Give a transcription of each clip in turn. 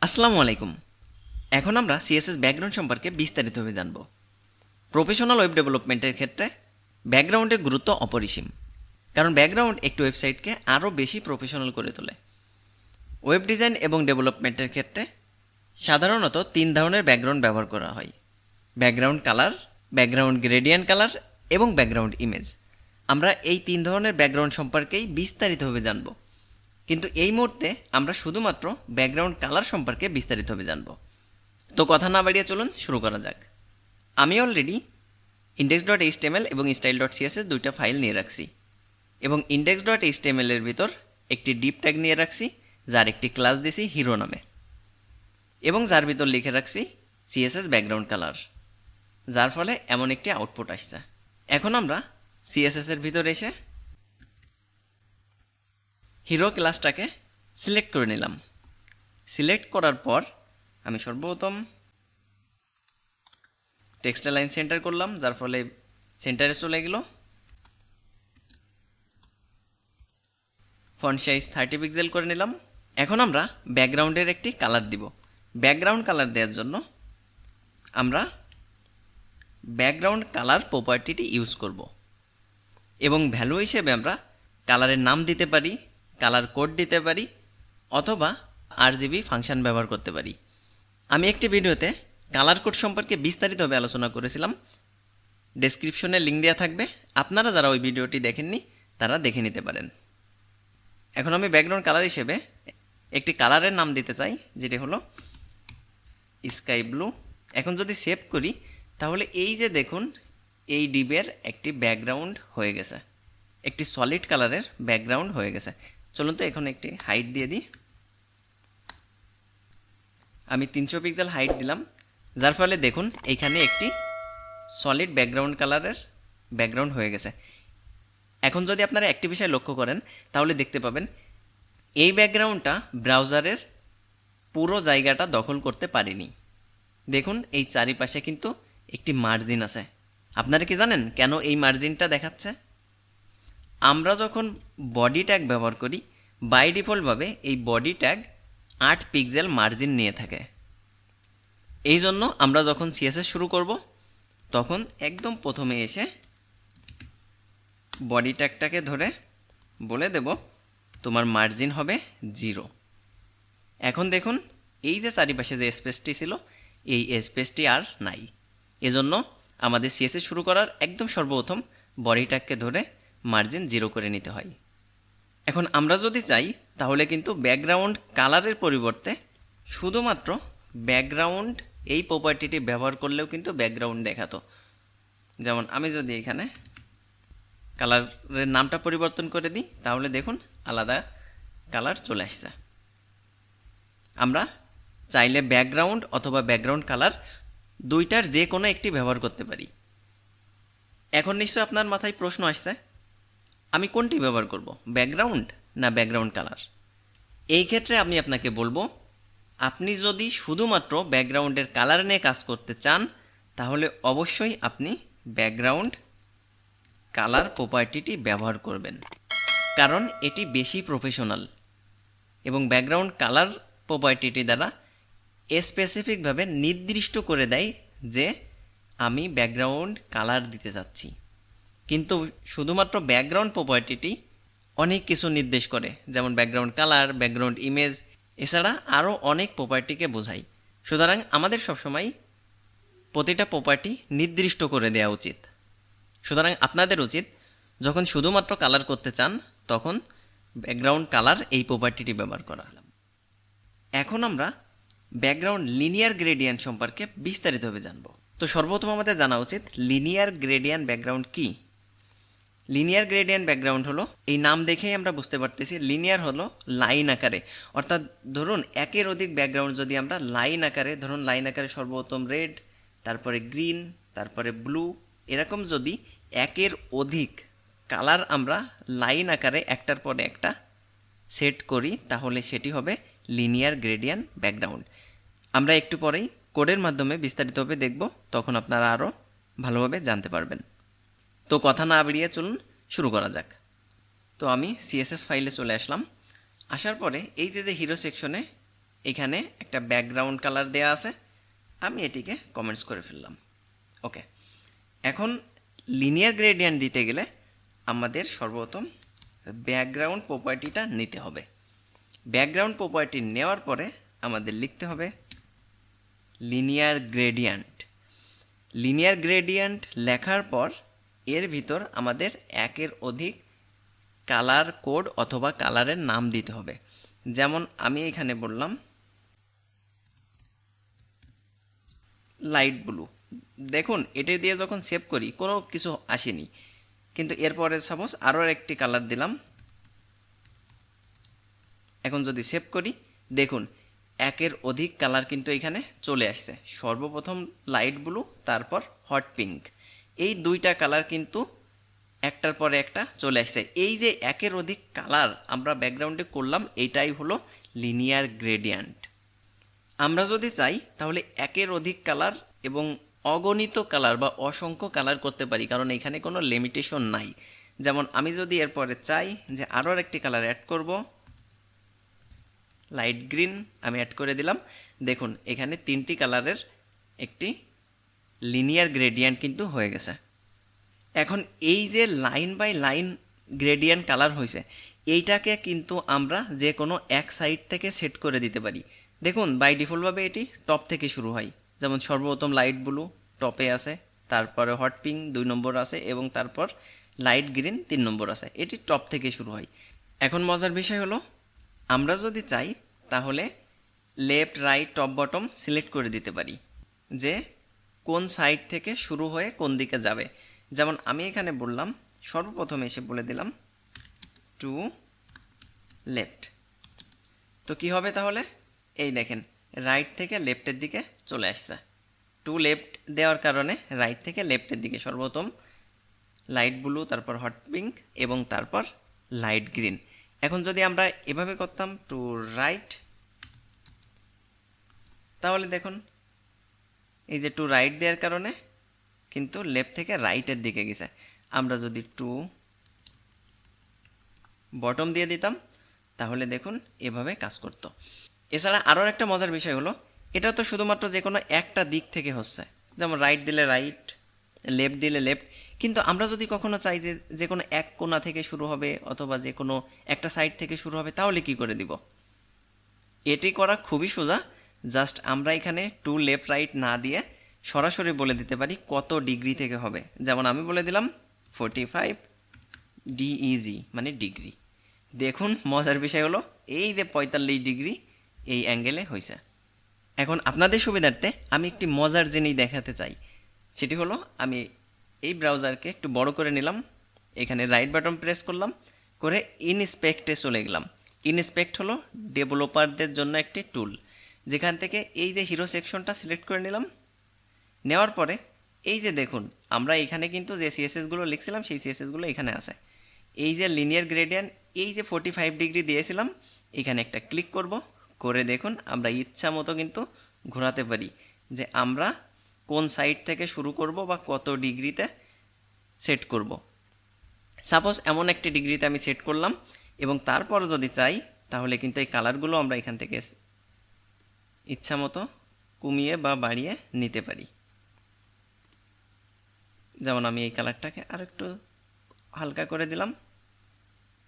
আসসালামু আলাইকুম। এখন আমরা সিএসএস ব্যাকগ্রাউন্ড সম্পর্কে বিস্তারিতভাবে জানব। প্রফেশনাল ওয়েব ডেভেলপমেন্টের ক্ষেত্রে ব্যাকগ্রাউন্ডের গুরুত্ব অপরিসীম, কারণ ব্যাকগ্রাউন্ড একটি ওয়েবসাইটকে আরও বেশি প্রফেশনাল করে তোলে। ওয়েব ডিজাইন এবং ডেভেলপমেন্টের ক্ষেত্রে সাধারণত 3 ধরনের ব্যাকগ্রাউন্ড ব্যবহার করা হয়: background colour, background gradient colour এবং ব্যাকগ্রাউন্ড ইমেজ। আমরা এই 3 ধরনের ব্যাকগ্রাউন্ড সম্পর্কেই বিস্তারিতভাবে জানব, কিন্তু এই মুহূর্তে আমরা শুধুমাত্র ব্যাকগ্রাউন্ড কালার সম্পর্কে বিস্তারিতভাবে জানব। তো কথা না বাড়িয়ে চলুন শুরু করা যাক। আমি অলরেডি index.html এবং style.css দুইটা ফাইল নিয়ে রাখছি, এবং index.html এর ভিতর একটি ডিপ ট্যাগ নিয়ে রাখছি, যার একটি ক্লাস দিছি হিরো নামে, এবং যার ভিতর লিখে রাখছি সিএসএস ব্যাকগ্রাউন্ড কালার, যার ফলে এমন একটি আউটপুট আসছে। এখন আমরা সিএসএস এর ভিতর এসে হিরো ক্লাসটাকে সিলেক্ট করে নিলাম। সিলেক্ট করার পর আমি সর্বপ্রথম টেক্সট লাইন সেন্টার করলাম, যার ফলে সেন্টারে চলে গেল। ফন্ট সাইজ 30 পিক্সেল করে নিলাম। এখন আমরা ব্যাকগ্রাউন্ডের একটি কালার দিব। ব্যাকগ্রাউন্ড কালার দেওয়ার জন্য আমরা ব্যাকগ্রাউন্ড কালার প্রপার্টিটি ইউজ করব, এবং ভ্যালু হিসেবে আমরা কালারের নাম দিতে পারি, কালার কোড দিতে পারি, অথবা RGB ফাংশন ব্যবহার করতে পারি। আমি একটি ভিডিওতে কালার কোড সম্পর্কে বিস্তারিতভাবে আলোচনা করেছিলাম, ডেসক্রিপশনে লিঙ্ক দেওয়া থাকবে, আপনারা যারা ওই ভিডিওটি দেখেননি তারা দেখে নিতে পারেন। এখন আমি ব্যাকগ্রাউন্ড কালার হিসেবে একটি কালারের নাম দিতে চাই, যেটি হলো স্কাই ব্লু। এখন যদি সেভ করি, তাহলে এই যে দেখুন, এই ডিবের একটি ব্যাকগ্রাউন্ড হয়ে গেছে, একটি সলিড কালারের ব্যাকগ্রাউন্ড হয়ে গেছে। চলুন তো এখন একটি হাইট দিয়ে দিই। আমি 300 পিক্সেল হাইট দিলাম, যার ফলে দেখুন এইখানে একটি সলিড ব্যাকগ্রাউন্ড কালারের ব্যাকগ্রাউন্ড হয়ে গেছে। এখন যদি আপনারা একটি বিষয় লক্ষ্য করেন, তাহলে দেখতে পাবেন এই ব্যাকগ্রাউন্ডটা ব্রাউজারের পুরো জায়গাটা দখল করতে পারেনি। দেখুন এই চারিপাশে কিন্তু একটি মার্জিন আছে। আপনারা কি জানেন কেন এই মার্জিনটা দেখাচ্ছে? আমরা যখন বডি ট্যাগ ব্যবহার করি, বাই ডিফল্টভাবে এই বডি ট্যাগ 8 পিক্সেল মার্জিন নিয়ে থাকে। এই জন্য আমরা যখন সিএসএস শুরু করব, তখন একদম প্রথমে এসে বডি ট্যাগটাকে ধরে বলে দেব তোমার মার্জিন হবে 0। এখন দেখুন এই যে চারিপাশে যে স্পেসটি ছিল, এই স্পেসটি আর নাই। এজন্য আমাদের সিএসএস শুরু করার একদম সর্বপ্রথম বডি ট্যাগকে ধরে মার্জিন 0 করে নিতে হয়। এখন আমরা যদি চাই, তাহলে কিন্তু ব্যাকগ্রাউন্ড কালারের পরিবর্তে শুধুমাত্র ব্যাকগ্রাউন্ড এই প্রপার্টিটি ব্যবহার করলেও কিন্তু ব্যাকগ্রাউন্ড দেখাতো। যেমন আমি যদি এখানে কালারের নামটা পরিবর্তন করে দিই, তাহলে দেখুন আলাদা কালার চলে আসছে। আমরা চাইলে ব্যাকগ্রাউন্ড অথবা ব্যাকগ্রাউন্ড কালার দুইটার যে কোনো একটি ব্যবহার করতে পারি। এখন নিশ্চয় আপনার মাথায় প্রশ্ন আসছে, আমি কোনটি ব্যবহার করব, ব্যাকগ্রাউন্ড না ব্যাকগ্রাউন্ড কালার? এই ক্ষেত্রে আমি আপনাকে বলবো, আপনি যদি শুধুমাত্র ব্যাকগ্রাউন্ডের কালার নিয়ে কাজ করতে চান, তাহলে অবশ্যই আপনি ব্যাকগ্রাউন্ড কালার প্রপার্টিটি ব্যবহার করবেন, কারণ এটি বেশি প্রফেশনাল, এবং ব্যাকগ্রাউন্ড কালার প্রপার্টিটি দ্বারা স্পেসিফিকভাবে নির্দিষ্ট করে দেয় যে আমি ব্যাকগ্রাউন্ড কালার দিতে চাচ্ছি। কিন্তু শুধুমাত্র ব্যাকগ্রাউন্ড প্রপার্টিটি অনেক কিছু নির্দেশ করে, যেমন ব্যাকগ্রাউন্ড কালার, ব্যাকগ্রাউন্ড ইমেজ, এছাড়া আরও অনেক প্রপার্টিকে বোঝায়। সুতরাং আমাদের সবসময় প্রতিটা প্রপার্টি নির্দিষ্ট করে দেওয়া উচিত। সুতরাং আপনাদের উচিত যখন শুধুমাত্র কালার করতে চান, তখন ব্যাকগ্রাউন্ড কালার এই প্রপার্টিটি ব্যবহার করা। এখন আমরা ব্যাকগ্রাউন্ড লিনিয়ার গ্রেডিয়েন্ট সম্পর্কে বিস্তারিতভাবে জানব। তো সর্বপ্রথম আমাদের জানা উচিত লিনিয়ার গ্রেডিয়েন্ট ব্যাকগ্রাউন্ড কি। লিনিয়ার গ্রেডিয়েন্ট ব্যাকগ্রাউন্ড হলো, এই নাম দেখেই আমরা বুঝতে পারতেছি, লিনিয়ার হলো লাইন আকারে। অর্থাৎ ধরুন একের অধিক ব্যাকগ্রাউন্ড যদি আমরা লাইন আকারে, ধরুন লাইন আকারে সর্বপ্রথম রেড, তারপরে গ্রিন, তারপরে ব্লু, এরকম যদি একের অধিক কালার আমরা লাইন আকারে একটার পরে একটা সেট করি, তাহলে সেটি হবে লিনিয়ার গ্রেডিয়েন্ট ব্যাকগ্রাউন্ড। আমরা একটু পরেই কোডের মাধ্যমে বিস্তারিতভাবে দেখব, তখন আপনারা আরও ভালোভাবে জানতে পারবেন। তো কথা না বেরিয়ে চলুন শুরু করা যাক। তো আমি সিএসএস ফাইলে চলে আসলাম। আসার পরে এই যে হিরো সেকশনে এখানে একটা ব্যাকগ্রাউন্ড কালার দেয়া আছে, আমি এটিকে কমেন্টস করে ফেললাম। ওকে, এখন লিনিয়ার গ্রেডিয়েন্ট দিতে গেলে আমাদের সর্বপ্রথম ব্যাকগ্রাউন্ড প্রপার্টিটা নিতে হবে। ব্যাকগ্রাউন্ড প্রপার্টি নেওয়ার পরে আমাদের লিখতে হবে লিনিয়ার গ্রেডিয়েন্ট। লিনিয়ার গ্রেডিয়েন্ট লেখার পর এর ভিতর আমাদের একের অধিক কালার কোড অথবা কালারের নাম দিতে হবে। যেমন আমি এখানে বললাম লাইট ব্লু। দেখুন এটি দিয়ে যখন সেভ করি কোনো কিছু আসেনি, কিন্তু এরপরে সাপোজ আরও একটি কালার দিলাম। এখন যদি সেভ করি দেখুন একের অধিক কালার কিন্তু এখানে চলে আসছে। সর্বপ্রথম লাইট ব্লু, তারপর হট পিঙ্ক, এই দুইটা কালার কিন্তু একটার পরে একটা চলে আসছে। এই যে একের অধিক কালার আমরা ব্যাকগ্রাউন্ডে করলাম, এইটাই হলো লিনিয়ার গ্রেডিয়েন্ট। আমরা যদি চাই তাহলে একের অধিক কালার এবং অগণিত কালার বা অসংখ্য কালার করতে পারি, কারণ এখানে কোনো লিমিটেশন নাই। যেমন আমি যদি এরপরে চাই যে আরও একটি কালার অ্যাড করব, লাইট গ্রিন আমি অ্যাড করে দিলাম। দেখুন এখানে তিনটি কালারের একটি লিনিয়ার গ্রেডিয়েন্ট কিন্তু হয়ে গেছে। এখন এই যে line by line gradient colour হয়েছে, এইটাকে কিন্তু আমরা যে কোনো এক সাইড থেকে সেট করে দিতে পারি। দেখুন বাই ডিফল্টভাবে এটি টপ থেকে শুরু হয়। যেমন সর্বপ্রথম লাইট ব্লু টপে আছে, তারপরে হট পিঙ্ক 2 নম্বর আছে এবং তারপর লাইট গ্রিন 3 নম্বর আছে। এটি টপ থেকে শুরু হয়। এখন মজার বিষয় হলো আমরা যদি চাই তাহলে left right top bottom select করে দিতে পারি যে কোন সাইড থেকে শুরু হয়ে কোন দিকে যাবে। যেমন আমি এখানে বললাম সর্বপ্রথম এসে বলে দিলাম টু লেফট। তো কি হবে তাহলে, এই দেখেন রাইট থেকে লেফটের দিকে চলে আসছে। টু লেফট দেওয়ার কারণে রাইট থেকে লেফটের দিকে সর্বপ্রথম লাইট ব্লু, তারপর হট পিঙ্ক এবং তারপর লাইট গ্রিন। এখন যদি আমরা এভাবে করতাম টু রাইট, তাহলে দেখুন এই যে টু রাইট দেওয়ার কারণে কিন্তু লেফট থেকে রাইটের দিকে গেছে। আমরা যদি টু বটম দিয়ে দিতাম তাহলে দেখুন এভাবে কাজ করতো। এছাড়া আরও একটা মজার বিষয় হলো এটা তো শুধুমাত্র যে কোনো একটা দিক থেকে হচ্ছে, যেমন রাইট দিলে রাইট, লেফট দিলে লেফট। কিন্তু আমরা যদি কখনো চাই যে যে কোনো এক কোণা থেকে শুরু হবে অথবা যে কোনো একটা সাইড থেকে শুরু হবে, তাহলে কি করে দিব? এটি করা খুবই সোজা। জাস্ট আমরা এখানে টু লেফট রাইট না দিয়ে সরাসরি বলে দিতে পারি কত ডিগ্রি থেকে হবে। যেমন আমি বলে দিলাম 45 ডিইজি মানে ডিগ্রি। দেখুন মজার বিষয় হলো এই যে 45 ডিগ্রি এই অ্যাঙ্গেলে হয়েছে। এখন আপনাদের সুবিধার্থে আমি একটি মজার জিনিস দেখাতে চাই। সেটি হলো আমি এই ব্রাউজারকে একটু বড় করে নিলাম, এখানে রাইট বাটন প্রেস করলাম, করে ইনস্পেক্টে চলে গেলাম। ইনস্পেক্ট হলো ডেভেলপারদের জন্য একটি টুল, যেখান থেকে এই যে হিরো সেকশনটা সিলেক্ট করে নিলাম। নেওয়ার পরে এই যে দেখুন আমরা এখানে কিন্তু যে সিএসএসগুলো লিখছিলাম সেই সিএসএসগুলো এখানে আছে। এই যে লিনিয়ার গ্রেডিয়েন্ট এই যে 45 ডিগ্রি দিয়েছিলাম, এখানে একটা ক্লিক করব, করে দেখুন আমরা ইচ্ছা মতো কিন্তু ঘোরাতে পারি যে আমরা কোন সাইড থেকে শুরু করব বা কত ডিগ্রিতে সেট করব। সাপোজ এমন একটি ডিগ্রিতে আমি সেট করলাম এবং তারপর যদি চাই তাহলে কিন্তু এই কালারগুলো আমরা এখান থেকে ইচ্ছা মতো কমিয়ে বা বাড়িয়ে নিতে পারি। যেমন আমি এই কালারটাকে আর একটু হালকা করে দিলাম।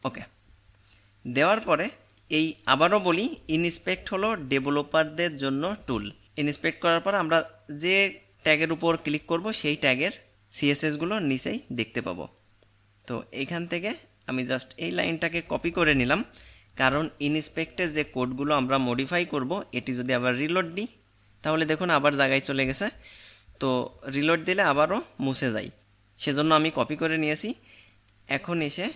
ওকে, দেওয়ার পরে এই আবারও বলি ইনস্পেক্ট হলো ডেভেলপারদের জন্য টুল। ইনস্পেক্ট করার পর আমরা যে ট্যাগের উপর ক্লিক করব সেই ট্যাগের সিএসএসগুলো নিচেই দেখতে পাবো। তো এইখান থেকে আমি জাস্ট এই লাইনটাকে কপি করে নিলাম, কারণ ইনস্পেক্টের যে কোডগুলো আমরা মডিফাই করব এটি যদি আবার রিলোড দিই তাহলে দেখুন আবার জায়গায় চলে গেছে। তো রিলোড দিলে আবারও মুছে যায়, সেজন্য আমি কপি করে নিয়েছি। এখন এসে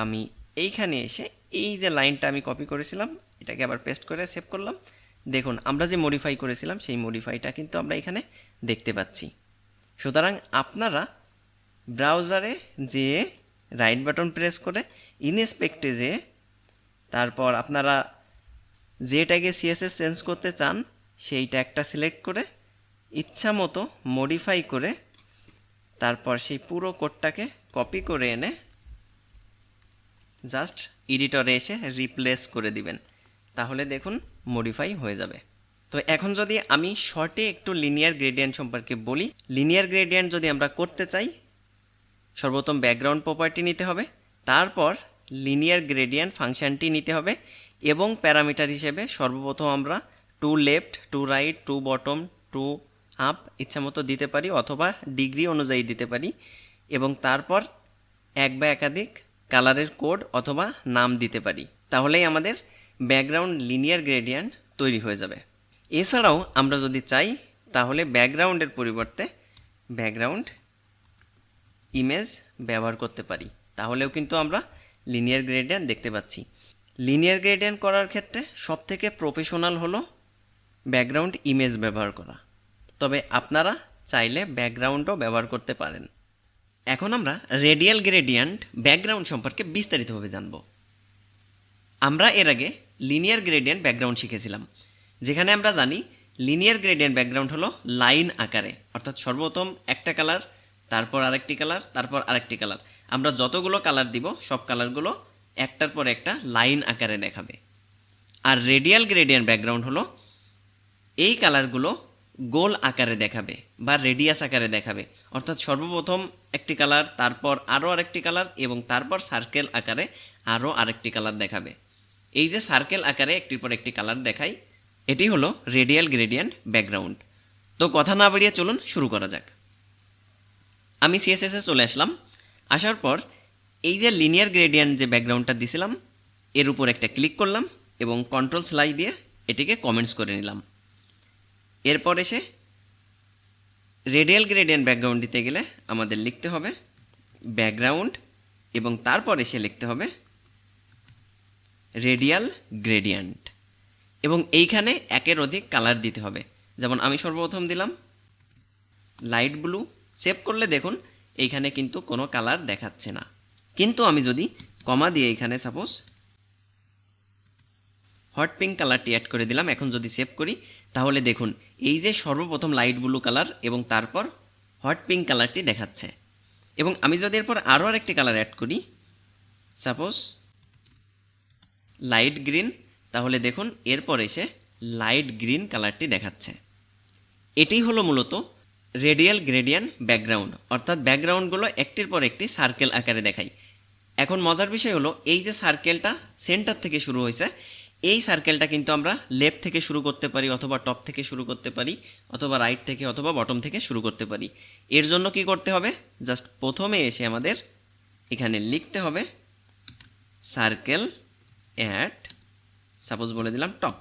আমি এইখানে এসে এই যে লাইনটা আমি কপি করেছিলাম এটাকে আবার পেস্ট করে সেভ করলাম। দেখুন আমরা যে মডিফাই করেছিলাম সেই মডিফাইটা কিন্তু আমরা এখানে দেখতে পাচ্ছি। সুতরাং আপনারা ব্রাউজারে যেয়ে রাইট বাটন প্রেস করে ইনস্পেক্টে যেয়ে তারপর আপনারা যে ট্যাগে সিএসএস চেঞ্জ করতে চান সেই ট্যাগটা সিলেক্ট করে ইচ্ছা মতো মডিফাই করে তারপর সেই পুরো কোডটাকে কপি করে এনে জাস্ট এডিটরে এসে রিপ্লেস করে দিবেন। তাহলে দেখুন মডিফাই হয়ে যাবে। তো এখন যদি আমি শর্টে একটু লিনিয়ার গ্রেডিয়েন্ট সম্পর্কে বলি, লিনিয়ার গ্রেডিয়েন্ট যদি আমরা করতে চাই সর্বপ্রথম ব্যাকগ্রাউন্ড প্রপার্টি নিতে হবে, তারপর লিনিয়ার গ্রেডিয়েন্ট ফাংশনটি নিতে হবে এবং প্যারামিটার হিসেবে সর্বপ্রথম আমরা to left, to right, to bottom, to up ইচ্ছা মতো দিতে পারি অথবা ডিগ্রি অনুযায়ী দিতে পারি এবং তারপর এক বা একাধিক কালারের কোড অথবা নাম দিতে পারি। তাহলেই আমাদের ব্যাকগ্রাউন্ড লিনিয়ার গ্রেডিয়েন্ট তৈরি হয়ে যাবে। এছাড়াও আমরা যদি চাই তাহলে ব্যাকগ্রাউন্ডের পরিবর্তে ব্যাকগ্রাউন্ড ইমেজ ব্যবহার করতে পারি, তাহলেও কিন্তু আমরা লিনিয়ার গ্রেডিয়েন্ট দেখতে পাচ্ছি। লিনিয়ার গ্রেডিয়েন্ট করার ক্ষেত্রে সবথেকে প্রফেশনাল হলো ব্যাকগ্রাউন্ড ইমেজ ব্যবহার করা, তবে আপনারা চাইলে ব্যাকগ্রাউন্ডও ব্যবহার করতে পারেন। এখন আমরা রেডিয়াল গ্রেডিয়েন্ট ব্যাকগ্রাউন্ড সম্পর্কে বিস্তারিতভাবে জানব। আমরা এর আগে লিনিয়ার গ্রেডিয়েন্ট ব্যাকগ্রাউন্ড শিখেছিলাম, যেখানে আমরা জানি লিনিয়ার গ্রেডিয়েন্ট ব্যাকগ্রাউন্ড হলো লাইন আকারে, অর্থাৎ সর্বপ্রথম একটা কালার, তারপর আরেকটি কালার, তারপর আরেকটি কালার। আমরা যতগুলো কালার দিব সব কালারগুলো একটার পর একটা লাইন আকারে দেখাবে। আর রেডিয়াল গ্রেডিয়েন্ট ব্যাকগ্রাউন্ড হলো এই কালারগুলো গোল আকারে দেখাবে বা রেডিয়াস আকারে দেখাবে, অর্থাৎ সর্বপ্রথম একটি কালার, তারপর আরও আরেকটি কালার এবং তারপর সার্কেল আকারে আরও আরেকটি কালার দেখাবে। এই যে সার্কেল আকারে একটির পর একটি কালার দেখায়, এটি হলো রেডিয়াল গ্রেডিয়েন্ট ব্যাকগ্রাউন্ড। তো কথা না বাড়িয়ে চলুন শুরু করা যাক। আমি সিএসএসে চলে আসলাম। আসার পর এই যে লিনিয়ার গ্রেডিয়েন্ট যে ব্যাকগ্রাউন্ডটা দিছিলাম এর উপর একটা ক্লিক করলাম এবং কন্ট্রোল স্লাইড দিয়ে এটিকে কমেন্টস করে নিলাম। এরপর এসে রেডিয়াল গ্রেডিয়েন্ট ব্যাকগ্রাউন্ড দিতে গেলে আমাদের লিখতে হবে ব্যাকগ্রাউন্ড এবং তারপর এসে লিখতে হবে রেডিয়াল গ্রেডিয়েন্ট এবং এইখানে একের অধিক কালার দিতে হবে। যেমন আমি সর্বপ্রথম দিলাম লাইট ব্লু। সেভ করলে দেখুন এইখানে কিন্তু কোনো কালার দেখাচ্ছে না, কিন্তু আমি যদি কমা দিয়ে এখানে সাপোজ হট পিঙ্ক কালারটি অ্যাড করে দিলাম, এখন যদি সেভ করি তাহলে দেখুন এই যে সর্বপ্রথম লাইট ব্লু কালার এবং তারপর হট পিঙ্ক কালারটি দেখাচ্ছে। এবং আমি যদি এরপর আরও আরেকটি কালার অ্যাড করি সাপোজ লাইট গ্রিন, তাহলে দেখুন এরপর এসে লাইট গ্রিন কালারটি দেখাচ্ছে। এটাই হলো মূলত রেডিয়াল গ্রেডিয়েন্ট ব্যাকগ্রাউন্ড, অর্থাৎ ব্যাকগ্রাউন্ডগুলো একটির পর একটি সার্কেল আকারে দেখাই। এখন মজার বিষয় হলো এই যে সার্কেলটা সেন্টার থেকে শুরু হয়েছে, এই সার্কেলটা কিন্তু আমরা লেফট থেকে শুরু করতে পারি অথবা টপ থেকে শুরু করতে পারি অথবা রাইট থেকে অথবা বটম থেকে শুরু করতে পারি। এর জন্য কি করতে হবে, জাস্ট প্রথমে এসে আমাদের এখানে লিখতে হবে সার্কেল অ্যাট সাপোজ বলে দিলাম টপ।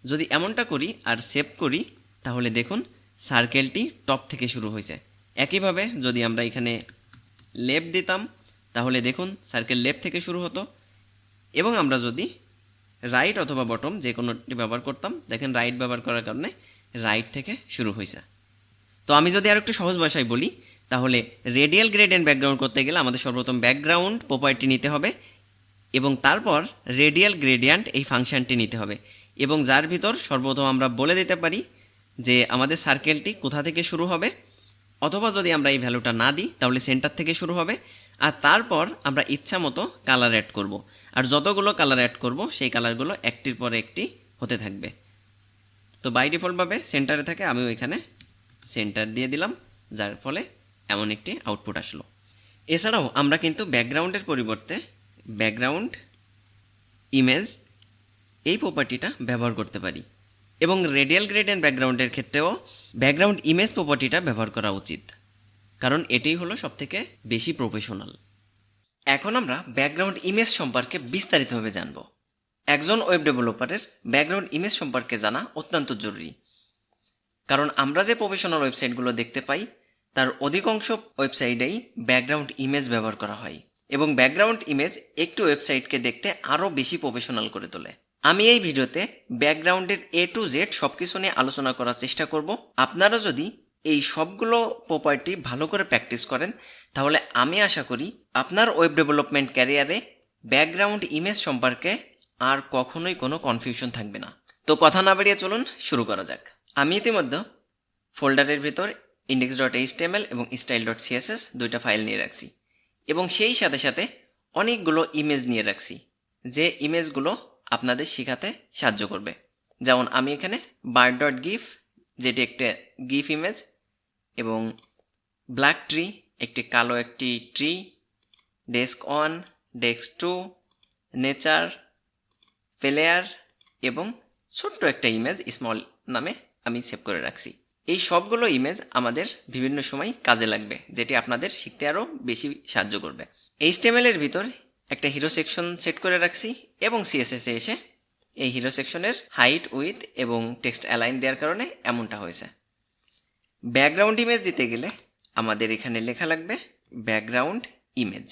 যদি এমনটা করি আর সেভ করি তাহলে দেখুন সার্কেলটি টপ থেকে শুরু হয়েছে। একইভাবে যদি আমরা এখানে লেফট দিতাম তাহলে দেখুন সার্কেল লেফট থেকে শুরু হতো এবং আমরা যদি রাইট অথবা বটম যে কোনোটি ব্যবহার করতাম, দেখেন রাইট ব্যবহার করার কারণে রাইট থেকে শুরু হয়েছে। তো আমি যদি আর একটু সহজ ভাষায় বলি তাহলে রেডিয়াল গ্রেডিয়েন্ট ব্যাকগ্রাউন্ড করতে গেলে আমাদের সর্বপ্রথম ব্যাকগ্রাউন্ড প্রপার্টি নিতে হবে এবং তারপর রেডিয়াল গ্রেডিয়েন্ট এই ফাংশনটি নিতে হবে এবং যার ভিতর সর্বপ্রথম আমরা বলে দিতে পারি যে আমাদের সার্কেলটি কোথা থেকে শুরু হবে, অথবা যদি আমরা এই ভ্যালুটা না দিই তাহলে সেন্টার থেকে শুরু হবে। আর তারপর আমরা ইচ্ছা মতো কালার অ্যাড করব, আর যতগুলো কালার অ্যাড করব সেই কালারগুলো একটির পর একটি হতে থাকবে। তো বাই ডিফল্টভাবে সেন্টারে থাকে, আমিও এখানে সেন্টার দিয়ে দিলাম, যার ফলে এমন একটি আউটপুট আসলো। এছাড়াও আমরা কিন্তু ব্যাকগ্রাউন্ডের পরিবর্তে ব্যাকগ্রাউন্ড ইমেজ এই প্রপার্টিটা ব্যবহার করতে পারি এবং রেডিয়াল গ্রেডিয়েন্ট ব্যাকগ্রাউন্ডের ক্ষেত্রেও ব্যাকগ্রাউন্ড ইমেজ প্রপার্টিটা ব্যবহার করা উচিত, কারণ এটাই হলো সবথেকে বেশি প্রফেশনাল। এখন আমরা ব্যাকগ্রাউন্ড ইমেজ সম্পর্কে বিস্তারিতভাবে জানব। একজন ওয়েব ডেভেলপারের ব্যাকগ্রাউন্ড ইমেজ সম্পর্কে জানা অত্যন্ত জরুরি, কারণ আমরা যে প্রফেশনাল ওয়েবসাইটগুলো দেখতে পাই তার অধিকাংশ ওয়েবসাইটেই ব্যাকগ্রাউন্ড ইমেজ ব্যবহার করা হয় এবং ব্যাকগ্রাউন্ড ইমেজ একটি ওয়েবসাইটকে দেখতে আরও বেশি প্রফেশনাল করে তোলে। আমি এই ভিডিওতে ব্যাকগ্রাউন্ডের A to Z সব কিছু নিয়ে আলোচনা করার চেষ্টা করব। আপনারা যদি এই সবগুলো প্রপার্টি ভালো করে প্র্যাকটিস করেন তাহলে আমি আশা করি আপনার ওয়েব ডেভেলপমেন্ট ক্যারিয়ারে ব্যাকগ্রাউন্ড ইমেজ সম্পর্কে আর কখনোই কোনো কনফিউশন থাকবে না। তো কথা না বাড়িয়ে চলুন শুরু করা যাক। আমি ইতিমধ্যে ফোল্ডারের ভিতর index.html এবং style.css দুইটা ফাইল নিয়ে রাখছি এবং সেই সাথে সাথে অনেকগুলো ইমেজ নিয়ে রাখছি, যে ইমেজগুলো আপনাদের শেখাতে সাহায্য করবে। যেমন আমি এখানে বার্ড ডট গিফ, যেটি একটা গিফ ইমেজ, এবং ব্ল্যাক ট্রি, একটি কালো একটি tree, desk 1, desk 2, nature, player এবং ছোট্ট একটা ইমেজ স্মল নামে আমি সেভ করে রাখছি। এই সবগুলো ইমেজ আমাদের বিভিন্ন সময় কাজে লাগবে, যেটি আপনাদের শিখতে আরও বেশি সাহায্য করবে। HTML এর ভিতর একটা হিরো সেকশন সেট করে রাখছি এবং CSS এ এসে এই হিরো সেকশনের হাইট, উইথ এবং টেক্সট অ্যালাইন দেওয়ার কারণে এমনটা হয়েছে। ব্যাকগ্রাউন্ড ইমেজ দিতে গেলে আমাদের এখানে লেখা লাগবে ব্যাকগ্রাউন্ড ইমেজ,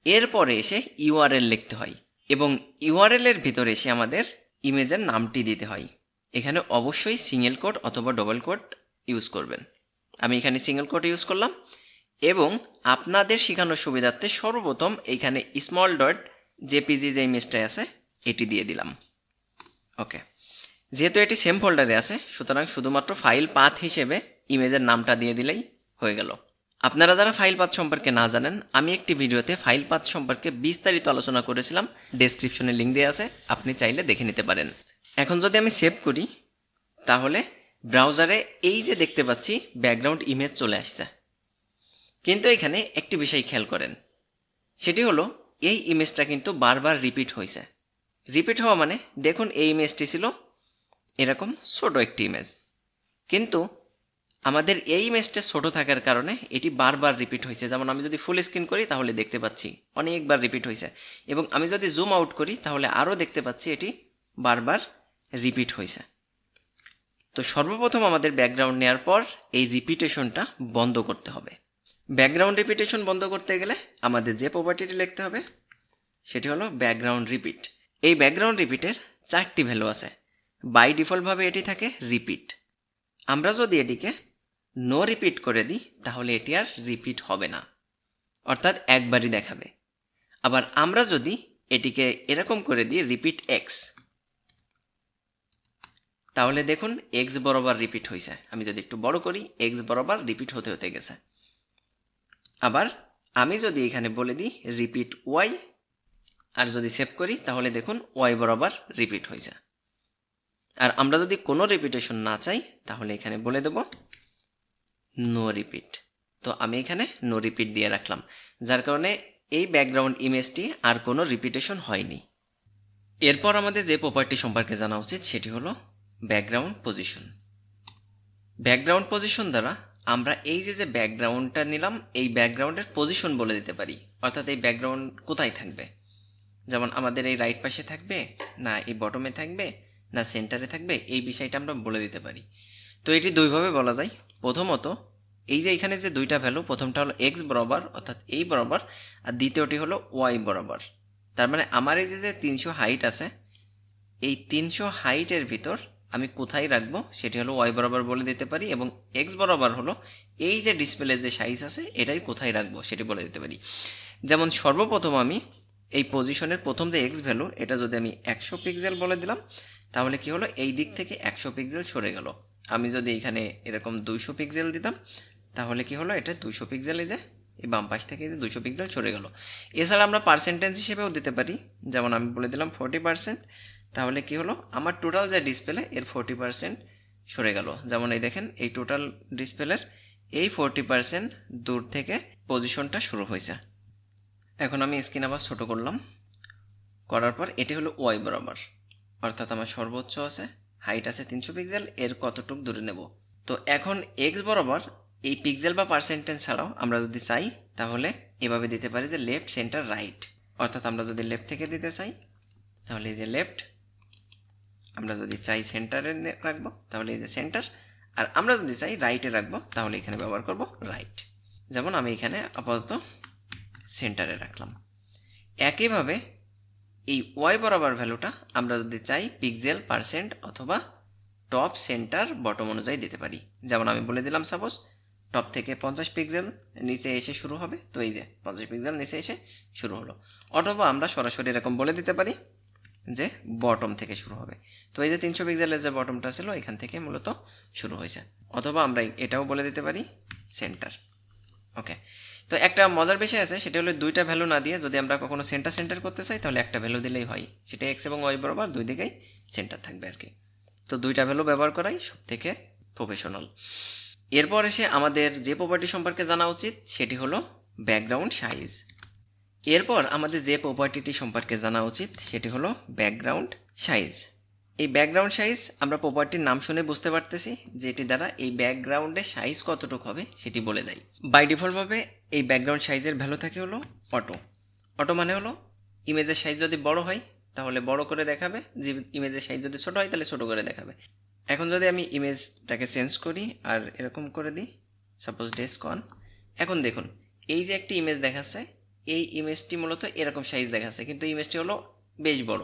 এরপরে এসে URL লিখতে হয় এবং URL এর ভিতরে এসে আমাদের ইমেজের নামটি দিতে হয়। এখানে অবশ্যই সিঙ্গেল কোট অথবা ডবল কোট ইউজ করবেন। আমি এখানে সিঙ্গেল কোট ইউজ করলাম এবং আপনাদের শেখানোর সুবিধার্থে সর্বপ্রথম এইখানে স্মল ডট জেপিজি যে ইমেজটা আছে এটি দিয়ে দিলাম। ওকে, যেহেতু এটি সেম ফোল্ডারে আছে সুতরাং শুধুমাত্র ফাইল পাথ হিসেবে ইমেজের নামটা দিয়ে দিলেই হয়ে গেল। আপনারা যারা ফাইল পাথ সম্পর্কে না জানেন, আমি একটি ভিডিওতে ফাইল পাথ সম্পর্কে বিস্তারিত আলোচনা করেছিলাম, ডেসক্রিপশনে লিঙ্ক দেওয়া আছে, আপনি চাইলে দেখে নিতে পারেন। এখন যদি আমি সেভ করি তাহলে ব্রাউজারে এই যে দেখতে পাচ্ছি ব্যাকগ্রাউন্ড ইমেজ চলে আসছে, কিন্তু এখানে একটি বিষয় খেয়াল করেন, সেটি হলো এই ইমেজটা কিন্তু বারবার রিপিট হয়েছে। রিপিট হওয়া মানে দেখুন এই ইমেজটি ছিল এরকম ছোট একটি ইমেজ, কিন্তু আমাদের এই ইমেজটা ছোট থাকার কারণে এটি বারবার রিপিট হয়েছে। যেমন আমি যদি ফুল স্ক্রিন করি তাহলে দেখতে পাচ্ছি অনেকবার রিপিট হয়েছে, এবং আমি যদি জুম আউট করি তাহলে আরও দেখতে পাচ্ছি এটি বারবার রিপিট হয়েছে। তো সর্বপ্রথম আমাদের ব্যাকগ্রাউন্ড নেওয়ার পর এই রিপিটেশনটা বন্ধ করতে হবে। ব্যাকগ্রাউন্ড রিপিটেশন বন্ধ করতে গেলে আমাদের যে প্রপার্টিটি লিখতে হবে সেটি হলো ব্যাকগ্রাউন্ড রিপিট। এই ব্যাকগ্রাউন্ড রিপিটের 4টি ভ্যালু আছে। বাই ডিফল্টভাবে এটি থাকে রিপিট। আমরা যদি এটিকে নো রিপিট করে দিই তাহলে এটি আর রিপিট হবে না, অর্থাৎ একবারই দেখাবে। আবার আমরা যদি এটিকে এরকম করে দিই রিপিট এক্স, তাহলে দেখুন এক্স বরাবর রিপিট হয়েছে। আমি যদি একটু বড় করি এক্স বরাবর রিপিট হতে হতে গেছে। আবার আমি যদি এখানে বলে দিই রিপিট ওয়াই আর যদি সেভ করি তাহলে দেখুন ওয়াই বরাবর রিপিট হয়েছে। আর আমরা যদি কোনো রিপিটেশন না চাই তাহলে এখানে বলে দেব নো রিপিট। তো আমি এখানে নো রিপিট দিয়ে রাখলাম, যার কারণে এই ব্যাকগ্রাউন্ড ইমেজটি আর কোনো রিপিটেশন হয়নি। এরপর আমাদের যে প্রপার্টি সম্পর্কে জানা উচিত সেটি হলো ব্যাকগ্রাউন্ড পজিশন। ব্যাকগ্রাউন্ড পজিশন দ্বারা আমরা এই যে ব্যাকগ্রাউন্ডটা নিলাম এই ব্যাকগ্রাউন্ডের পজিশন বলে দিতে পারি, অর্থাৎ এই ব্যাকগ্রাউন্ড কোথায় থাকবে। যেমন আমাদের এই রাইট পাশে থাকবে, না এই বটমে থাকবে, না সেন্টারে থাকবে, এই বিষয়টা আমরা বলে দিতে পারি। তো এটি দুইভাবে বলা যায়। প্রথমত এই যে এখানে যে দুইটা ভ্যালু, প্রথমটা হলো এক্স বরাবর অর্থাৎ এই বরাবর, আর দ্বিতীয়টি হলো ওয়াই বরাবর। তার মানে আমার এই যে 300 হাইট আছে, এই 300 হাইটের ভিতর আমি কোথায় রাখবো সেটি হলো ওয়াই বরাবর বলে দিতে পারি, এবং এক্স বরাবর হলো এই যে ডিসপ্লে যে সাইজ আছে এটাই কোথায় রাখবো সেটি বলে দিতে পারি। যেমন সর্বপ্রথম আমি এই পজিশনের প্রথম যে এক্স ভ্যালু এটা যদি আমি 100 পিক্সেল বলে দিলাম তাহলে কি হলো এই দিক থেকে 100 পিক্সেল সরে গেল। আমি যদি এখানে এরকম 200 পিক্সেল দিতাম তাহলে কি হলো এটা 200 পিক্সেল, এই যে এই বাম পাশ থেকে যে 200 পিক্সেল সরে গেল। এছাড়া আমরা পার্সেন্টেজ হিসেবেও দিতে পারি, যেমন আমি বলে দিলাম 40%, তাহলে কি হলো আমার টোটাল যে ডিসপ্লে এর 40% সরে গেল। যেমন এই দেখেন এই টোটাল ডিসপ্লের এই 40% দূর থেকে পজিশনটা শুরু হয়েছে। এখন আমি স্ক্রিন আবার ছোট করলাম, করার পর এটি হলো ওয়াই বরাবর, অর্থাৎ আমার সর্বোচ্চ আছে হাইট আছে 300 পিক্সেল, এর কতটুক দূরে নেব। তো এখন এক্স বরাবর এই পিক্সেল বা পার্সেন্টেজ ছাড়াও আমরা যদি চাই তাহলে এভাবে দিতে পারি যে লেফট সেন্টার রাইট, অর্থাৎ আমরা যদি লেফট থেকে দিতে চাই তাহলে এই যে লেফট, আমরা যদি চাই সেন্টারে রাখবো তাহলে এই যে সেন্টার, আর আমরা যদি চাই রাইটে রাখবো তাহলে এখানে ব্যবহার করব রাইট। যেমন আমি এখানে আপাতত সেন্টারে রাখলাম। একইভাবে এই ওয়াই বরাবর ভ্যালুটা আমরা যদি চাই পিক্সেল পার্সেন্ট অথবা টপ সেন্টার বটম অনুযায়ী দিতে পারি। যেমন আমি বলে দিলাম সাপোজ টপ থেকে 50 পিক্সেল নিচে এসে শুরু হবে, তো এই যে 50 পিক্সেল নিচে এসে শুরু হলো। অথবা আমরা সরাসরি এরকম বলে দিতে পারি যে বটম থেকে শুরু হবে, তো এই যে 300 পিক্সেলের যে বটমটা ছিল এখান থেকে মূলত শুরু হয়েছে। অথবা আমরা এটাও বলে দিতে পারি সেন্টার। ওকে, তো একটা মজার বিষয় আছে, সেটা হলো দুইটা ভ্যালু না দিয়ে যদি আমরা কখনো সেন্টার করতে চাই তাহলে একটা ভ্যালু দিলেই হয়, সেটা এক্স এবং ওয়াই বরাবর দুই দিকেই সেন্টার থাকবে আর কি। তো দুইটা ভ্যালু ব্যবহার করাই সব থেকে প্রফেশনাল। এরপর এসে আমাদের যে প্রপার্টি সম্পর্কে জানা উচিত সেটি হলো ব্যাকগ্রাউন্ড সাইজ। এরপর আমাদের যে প্রপার্টিটি সম্পর্কে জানা উচিত সেটি হলো ব্যাকগ্রাউন্ড সাইজ। এই ব্যাকগ্রাউন্ড সাইজ আমরা প্রপার্টির নাম শুনে বুঝতে পারতেছি, যেটি দ্বারা এই ব্যাকগ্রাউন্ডের সাইজ কতটুকু হবে সেটি বলে দেয়। বাই ডিফল্টভাবে এই ব্যাকগ্রাউন্ড সাইজের ভ্যালু থাকে হলো অটো। অটো মানে হলো ইমেজের সাইজ যদি বড় হয় তাহলে বড় করে দেখাবে, যে ইমেজের সাইজ যদি ছোট হয় তাহলে ছোট করে দেখাবে। এখন যদি আমি ইমেজটাকে চেঞ্জ করি আর এরকম করে দিই, সাপোজ ডেস্ক অন, এখন দেখুন এই যে একটি ইমেজ দেখাচ্ছে, এই ইমেজটি মূলত এরকম সাইজ দেখাচ্ছে, কিন্তু ইমেজটি হলো বেশ বড়।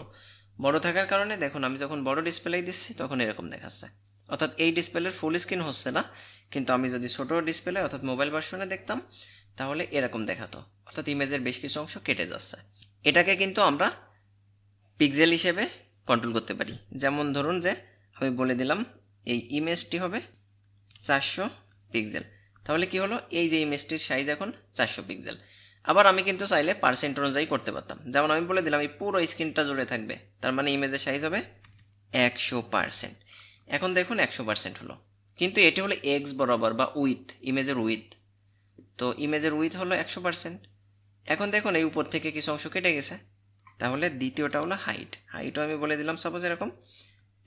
বড় থাকার কারণে দেখুন আমি যখন বড় ডিসপ্লে দিচ্ছি তখন এরকম দেখাচ্ছে, অর্থাৎ এই ডিসপ্লের ফুল স্ক্রিন হচ্ছে না। কিন্তু আমি যদি ছোট ডিসপ্লে অর্থাৎ মোবাইল ভার্সনে দেখতাম তাহলে এরকম দেখাতো, অর্থাৎ ইমেজের বেশ কিছু অংশ কেটে যাচ্ছে। এটাকে কিন্তু আমরা পিক্সেল হিসেবে কন্ট্রোল করতে পারি। যেমন ধরুন যে আমি বলে দিলাম এই ইমেজটি হবে 400 পিক্সেল, তাহলে কি হলো এই যে ইমেজটির সাইজ এখন 400 পিক্সেল। আবার আমি কিন্তু চাইলে পার্সেন্ট অনুযায়ী করতে পারতাম, যেমন আমি বলে দিলাম এই পুরো স্ক্রিনটা জুড়ে থাকবে, তার মানে ইমেজের সাইজ হবে 100%। এখন দেখুন 100% হলো, কিন্তু এটি হলো এক্স বরাবর বা উইথ, ইমেজের উইথ। তো ইমেজের উইথ হলো 100%। এখন দেখুন এই উপর থেকে কিছু অংশ কেটে গেছে, তাহলে দ্বিতীয়টা হলো হাইট। হাইটও আমি বলে দিলাম সাপোজ এরকম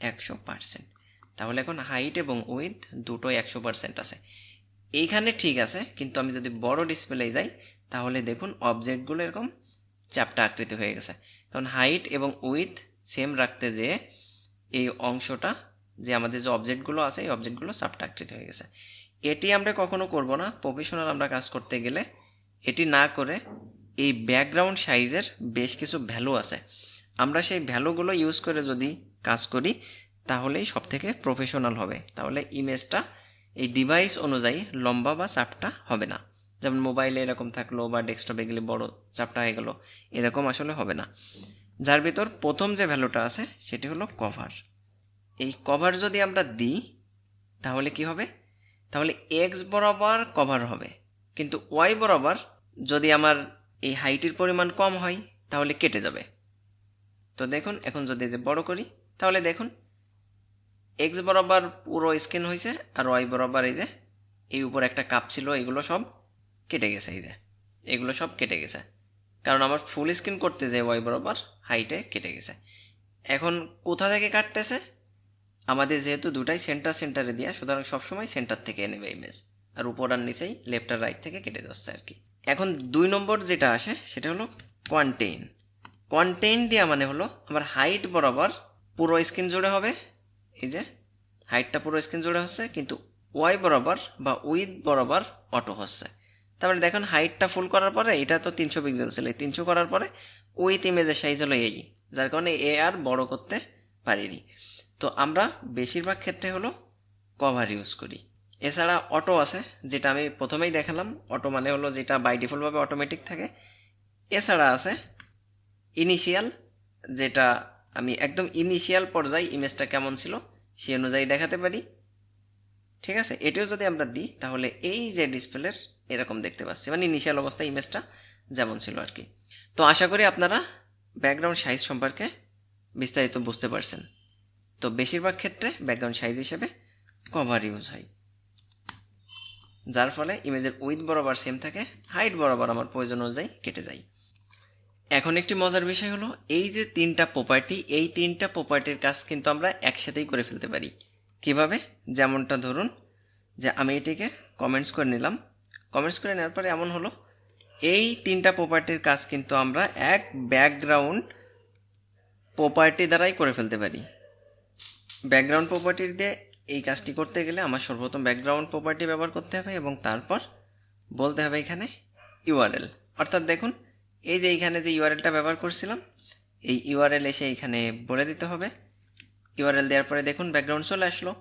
100%। তাহলে এখন হাইট এবং উইথ দুটোই 100% আছে। এইখানে ঠিক আছে, কিন্তু আমি যদি বড় ডিসপ্লে যাই তাহলে দেখুন অবজেক্টগুলো এরকম চ্যাপ্টা আকৃতি হয়ে গেছে, কারণ হাইট এবং উইথ সেম রাখতে যেয়ে এই অংশটা, যে আমাদের যে অবজেক্টগুলো আছে এই অবজেক্টগুলো চ্যাপ্টা আকৃতি হয়ে গেছে। এটি আমরা কখনো করব না, প্রফেশনাল আমরা কাজ করতে গেলে এটি না করে এই ব্যাকগ্রাউন্ড সাইজের বেশ কিছু ভ্যালু আছে, আমরা সেই ভ্যালুগুলো ইউজ করে যদি কাজ করি তাহলেই সব থেকে প্রফেশনাল হবে। তাহলে ইমেজটা এই ডিভাইস অনুযায়ী লম্বা বা চাপটা হবে না, যেমন মোবাইলে এরকম থাকলো বা ডেস্কটপে গেলে বড় চাপটা হয়ে গেল, এরকম আসলে হবে না। যার ভিতর প্রথম যে ভ্যালুটা আছে সেটি হলো কভার। এই কভার যদি আমরা দিই তাহলে কি হবে, তাহলে এক্স বরাবর কভার হবে, কিন্তু ওয়াই বরাবর যদি আমার এই হাইটের পরিমাণ কম হয় তাহলে কেটে যাবে। তো দেখুন এখন যদি যে বড় করি তাহলে দেখুন এক্স বরাবর পুরো স্ক্রিন হয়েছে, আর ওয়াই বরাবর এই যে এই উপর একটা কাপ ছিল এগুলো সব কেটে গেছে, এই যে এগুলো সব কেটে গেছে, কারণ আমার ফুল স্ক্রিন করতে যে ওয়াই বরাবর হাইটে কেটে গেছে। এখন কোথা থেকে কাটতেছে, আমাদের যেহেতু দুটাই সেন্টারে দেওয়া, সুতরাং সবসময় সেন্টার থেকে নেবে ইমেজ, আর উপর আর নিচেই লেফট আর রাইট থেকে কেটে যাচ্ছে আর কি। এখন 2 নম্বর যেটা আসে সেটা হলো কোয়ান্টেইন। কোয়ান্টেইন দেওয়া মানে হলো আমার হাইট বরাবর পুরো স্ক্রিন জুড়ে হবে, এই যে হাইটটা পুরো স্ক্রিন জুড়ে হচ্ছে, কিন্তু ওয়াই বরাবর বা উইথ বরাবর অটো হচ্ছে। তারপরে দেখুন হাইটটা ফুল করার পরে এটা তো 300 পিক্সেল ছিল, 300 করার পরে উইথ ইমেজের সাইজ হলো এই, যার কারণে এ আর বড় করতে পারিনি। তো আমরা বেশিরভাগ ক্ষেত্রে হলো কভার ইউজ করি। এছাড়া অটো আছে, যেটা আমি প্রথমেই দেখালাম, অটো মানে হলো যেটা বাই ডিফল্টভাবে অটোমেটিক থাকে। এছাড়া আছে ইনিশিয়াল, যেটা আমি একদম ইনিশিয়াল পর্যায়ে ইমেজটা কেমন ছিল সেই অনুযায়ী দেখাতে পারি। ঠিক আছে, এটিও যদি আমরা দিই তাহলে এই যে ডিসপ্লের এরকম দেখতে পাচ্ছি, মানে ইনিশিয়াল অবস্থায় ইমেজটা যেমন ছিল আর কি। তো আশা করি আপনারা ব্যাকগ্রাউন্ড সাইজ সম্পর্কে বিস্তারিত বুঝতে পারছেন। তো বেশিরভাগ ক্ষেত্রে ব্যাকগ্রাউন্ড সাইজ হিসেবে কভার ইউজ হয়, যার ফলে ইমেজের উইথ বরাবর সেম থাকে, হাইট বরাবর আমার প্রয়োজন অনুযায়ী কেটে যায়। এখন একটি মজার বিষয় হলো এই যে 3টা প্রপার্টি, এই 3টা প্রপার্টির কাজ কিন্তু আমরা একসাথেই করে ফেলতে পারি। কিভাবে, যেমনটা ধরুন যে আমি এটিকে কমেন্টস করে নিলাম, কমেন্টস করে নেওয়ার পরে এমন হলো এই 3টা প্রপার্টির কাজ কিন্তু আমরা এক ব্যাকগ্রাউন্ড প্রপার্টি দ্বারাই করে ফেলতে পারি। ব্যাকগ্রাউন্ড প্রপার্টি দিয়ে এই কাজটি করতে গেলে আমার সর্বপ্রথম ব্যাকগ্রাউন্ড প্রপার্টি ব্যবহার করতে হবে এবং তারপর বলতে হবে এখানে ইউআরএল। অর্থাৎ দেখুন এই যে এইখানে যে ইউআরএলটা ব্যবহার করছিলাম এই ইউআরএল এসে এখানে বলে দিতে হবে। ইউআরএল দেওয়ার পরে দেখুন ব্যাকগ্রাউন্ড চলে আসলো,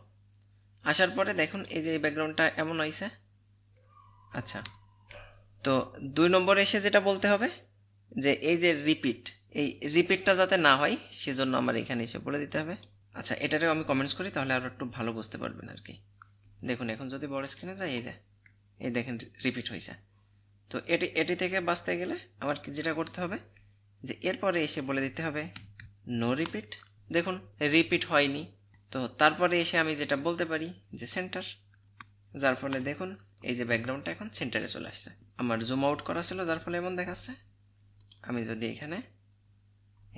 আসার পরে দেখুন এই যে এই ব্যাকগ্রাউন্ডটা এমন হয়েছে। আচ্ছা, তো 2 নম্বরে এসে যেটা বলতে হবে যে এই যে রিপিট, এই রিপিটটা যাতে না হয় সেজন্য আমার এখানে এসে বলে দিতে হবে। আচ্ছা, এটারেও আমি কমেন্টস করি তাহলে আরও একটু ভালো বুঝতে পারবেন আর কি। দেখুন এখন যদি বড় স্ক্রিনে যাই এই দেখেন রিপিট হয়েছে। তো এটি থেকে বাঁচতে গেলে আমার যেটা করতে হবে যে এরপরে এসে বলে দিতে হবে নো রিপিট। দেখুন রিপিট হয়নি। তো তারপরে এসে আমি যেটা বলতে পারি যে সেন্টার, যার ফলে দেখুন এই যে ব্যাকগ্রাউন্ডটা এখন সেন্টারে চলে আসছে। আমার জুম আউট করা ছিল যার ফলে এমন দেখাচ্ছে। আমি যদি এখানে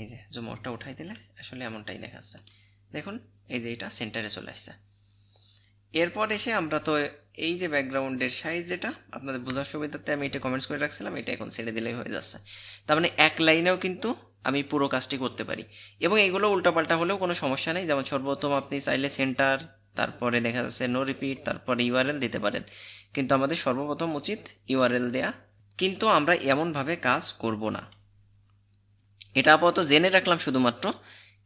এই যে জুম আউটটা উঠাই দিলে আসলে এমনটাই দেখাচ্ছে। দেখুন এই যে এটা সেন্টারে চলে আসছে। এরপর এসে আমরা তো এই যে ব্যাকগ্রাউন্ডের সাইজ যেটা আপনাদের বোঝার সুবিধার্থে আমি এটা কমেন্টস করে রাখছিলাম, এটা এখন ছেড়ে দিলেই হয়ে যাচ্ছে। তার মানে এক লাইনেও কিন্তু আমি পুরো কাজটি করতে পারি এবং এগুলো উল্টাপাল্টা হলেও কোনো সমস্যা নেই। যেমন সর্বপ্রথম আপনি চাইলে সেন্টার, তারপরে দেখা যাচ্ছে নো রিপিট, তারপরে ইউআরএল দিতে পারেন, কিন্তু আমাদের সর্বপ্রথম উচিত ইউআরএল দেয়া। কিন্তু আমরা এমনভাবে কাজ করব না, এটা আপাতত জেনে রাখলাম শুধুমাত্র।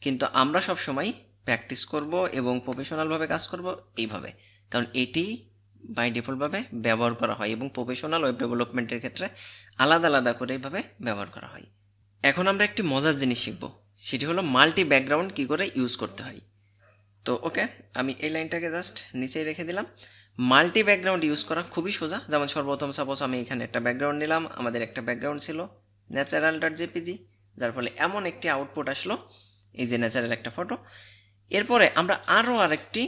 কিন্তু আমরা সব সময় প্র্যাকটিস করব এবং প্রফেশনালভাবে কাজ করব এইভাবে, কারণ এটি বাই ডিফল্টভাবে ব্যবহার করা হয় এবং প্রফেশনাল ওয়েব ডেভেলপমেন্টের ক্ষেত্রে আলাদা আলাদা করে এইভাবে ব্যবহার করা হয়। এখন আমরা একটি মজার জিনিস শিখব, সেটি হলো মাল্টি ব্যাকগ্রাউন্ড কী করে ইউজ করতে হয়। তো ওকে, আমি এই লাইনটাকে জাস্ট নিচেই রেখে দিলাম। মাল্টি ব্যাকগ্রাউন্ড ইউজ করা খুবই সোজা। যেমন সর্বপ্রথম সাপোজ আমি এখানে একটা ব্যাকগ্রাউন্ড নিলাম, আমাদের একটা ব্যাকগ্রাউন্ড ছিল ন্যাচারাল.জেপিজি, যার ফলে এমন একটি আউটপুট আসলো, এই যে ন্যাচারাল একটা ফটো। এরপরে আমরা আরও আরেকটি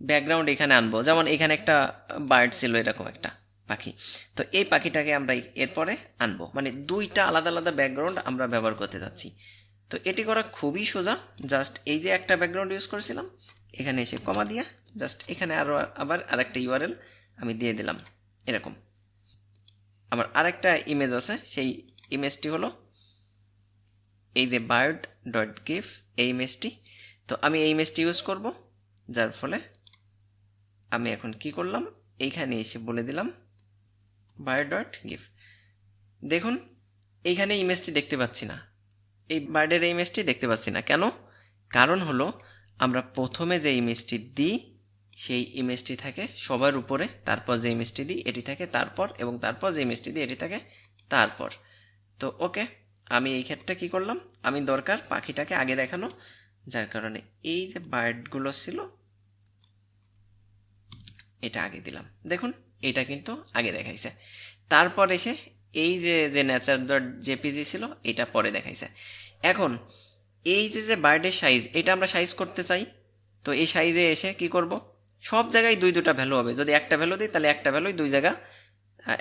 ব্যাকগ্রাউন্ড এখানে আনবো, যেমন এখানে একটা বার্ড ছিল, এরকম একটা পাখি। তো এই পাখিটাকে আমরা এরপরে আনবো, মানে দুইটা আলাদা আলাদা ব্যাকগ্রাউন্ড আমরা ব্যবহার করতে যাচ্ছি। তো এটি করা খুবই সোজা। জাস্ট এই যে একটা ব্যাকগ্রাউন্ড ইউজ করেছিলাম, এখানে এসে কমা দিয়া জাস্ট এখানে আবার আরেকটা ইউআরএল আমি দিয়ে দিলাম এরকম। আমার আরেকটা ইমেজ আছে, সেই ইমেজটি হলো এই যে bird.gif, এই ইমেজটি। তো আমি এই ইমেজটি ইউজ করব, যার ফলে আমি এখন কি করলাম, এইখানে এসে বলে দিলাম bird.gif। দেখুন এইখানে ইমেজটি দেখতে পাচ্ছি না, এই বার্ডের ইমেজটি দেখতে পাচ্ছি না। কেন? কারণ হলো আমরা প্রথমে যে ইমেজটি দিই সেই ইমেজটি থাকে সবার উপরে, তারপর যে ইমেজটি দিই এটি থাকে তারপর, এবং তারপর যে ইমেজটি দিই এটি থাকে তারপর। তো ওকে, আমি এই ক্ষেত্রে কি করলাম, আমি দরকার পাখিটাকে আগে দেখানো, যার কারণে এই যে বার্ডগুলো ছিল এটা আগে দিলাম। দেখুন এটা কিন্তু আগে দেখাইছে। তারপর এসে এই যে নেচার.জেপিজি ছিল এটা পরে দেখাইছে। এখন এই যে বার্ডের সাইজ, এটা আমরা সাইজ করতে চাই। তো এই সাইজে এসে কি করব, সব জায়গায় দুটা ভ্যালু হবে। যদি একটা ভ্যালু দিই তাহলে একটা ভ্যালুই দুই জায়গা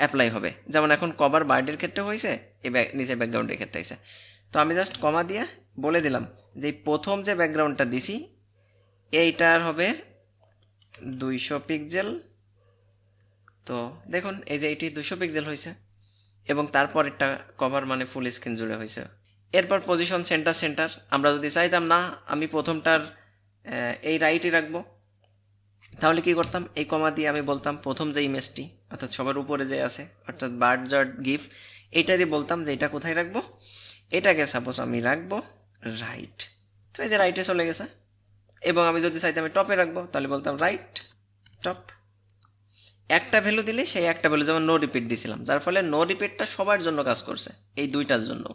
অ্যাপ্লাই হবে। যেমন এখন কভার বার্ডের ক্ষেত্রে হয়েছে, এই নিচে ব্যাকগ্রাউন্ডের ক্ষেত্রে হয়েছে। তো আমি জাস্ট কমা দিয়ে বলে দিলাম যে প্রথম যে ব্যাকগ্রাউন্ডটা দিছি এইটার হবে 200 পিক্সেল। তো দেখুন এই যে এটি 200 পিক্সেল হয়েছে, এবং তারপর একটা কভার মানে ফুল স্ক্রিন জুড়ে হয়েছে। এরপর পজিশন সেন্টার আমরা যদি চাইতাম না আমি প্রথমটার এই রাইটে রাখবো, তাহলে কি করতাম, এই কমা দিয়ে আমি বলতাম প্রথম যে ইমেজটি অর্থাৎ সবার উপরে যে আছে অর্থাৎ bird.gif, এইটারই বলতাম যে এটা কোথায় রাখবো। এটাকে সাপোজ আমি রাখবো রাইট। তো এই যে রাইটে চলে গেছে। এবং আমি যদি চাইতাম আমি টপে রাখবো, তাহলে বলতাম রাইট টপ। একটা ভ্যালু দিলে সেই একটা ভ্যালু, যেমন নো রিপিট দিছিলাম, যার ফলে নো রিপিটটা সবার জন্য কাজ করছে, এই দুইটার জন্য।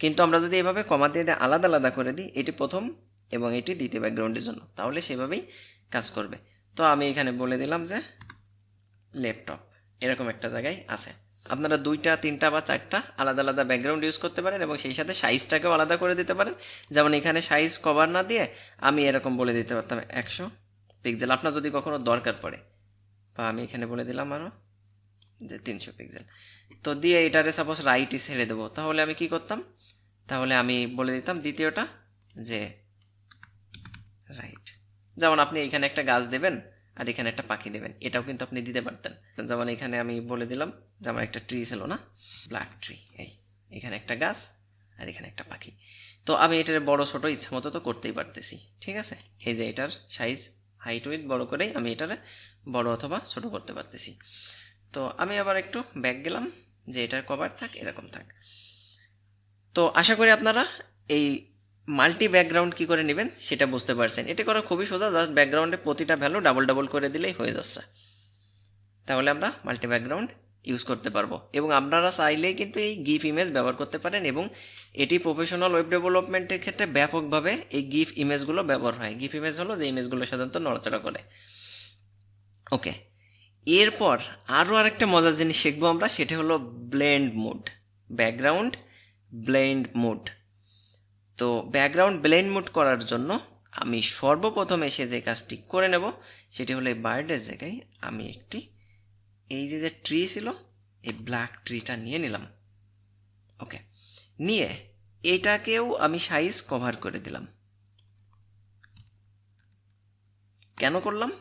কিন্তু আমরা যদি এভাবে কমা দিয়ে আলাদা আলাদা করে দিই, এটি প্রথম এবং এটি দ্বিতীয় ব্যাকগ্রাউন্ডের জন্য, তাহলে সেভাবেই কাজ করবে। তো আমি এখানে বলে দিলাম যে ল্যাপটপ এরকম একটা জায়গায় আছে। আপনারা 2টা 3টা বা 4টা আলাদা আলাদা ব্যাকগ্রাউন্ড ইউজ করতে পারেন এবং সেই সাথে সাইজটাকেও আলাদা করে দিতে পারেন। যেমন এখানে সাইজ কভার না দিয়ে আমি এরকম বলে দিতে পারতাম 100 পিক্সেল, আপনার যদি কখনো দরকার পড়ে। বা আমি এখানে বলে দিলাম আরও যে 300 পিক্সেল। তো দিয়ে এটারে সাপোজ রাইটই ছেড়ে দেবো, তাহলে আমি কি করতাম, তাহলে আমি বলে দিতাম দ্বিতীয়টা যে রাইট। যেমন আপনি এখানে একটা গাছ দেবেন আর এখানে একটা পাখি দেবেন, এটাও কিন্তু আপনি দিতে পারতেন। যেমন এখানে আমি বলে দিলাম যে আমার একটা ট্রি ছিল না, ব্ল্যাক ট্রি, এখানে একটা গাছ আর এখানে একটা পাখি। তো আমি এটার বড় ছোট ইচ্ছা মতো তো করতেই পারতেছি, ঠিক আছে। এই যে এটার সাইজ হাইট উইথ বড় করেই আমি এটারে বড় অথবা ছোট করতে পারতেছি। তো আমি আবার একটু ব্যাক গেলাম যে এটার কভার থাক এরকম থাক। তো আশা করি আপনারা এই মাল্টি ব্যাকগ্রাউন্ড কি করে নেবেন সেটা বুঝতে পারছেন। এটা করা খুবই সোজা, জাস্ট ব্যাকগ্রাউন্ডে প্রতিটা ভ্যালু ডাবল করে দিলেই হয়ে যাচ্ছে। তাহলে আমরা মাল্টি ব্যাকগ্রাউন্ড ইউজ করতে পারবো এবং আপনারা চাইলেই কিন্তু এই গিফ ইমেজ ব্যবহার করতে পারেন এবং এটি প্রফেশনাল ওয়েব ডেভেলপমেন্টের ক্ষেত্রে ব্যাপকভাবে এই গিফ ইমেজগুলো ব্যবহার হয়। গিফ ইমেজ হলো যে ইমেজগুলো সাধারণত নড়াচড়া করে। ওকে, এরপর আরও আরেকটা মজার জিনিস শিখবো আমরা, সেটা হলো blend mode, background blend mode. তো ব্যাকগ্রাউন্ড ব্লেন্ড মোড করার জন্য আমি সর্বপ্রথম এসে যে কাজটি করে নেব সেটি হলো এই বার্ডের জায়গায় আমি একটি এই যে ট্রি ছিল এই ব্ল্যাক ট্রিটা নিয়ে নিলাম। ওকে, নিয়ে এটাকেও আমি সাইজ কভার করে দিলাম। কেন করলাম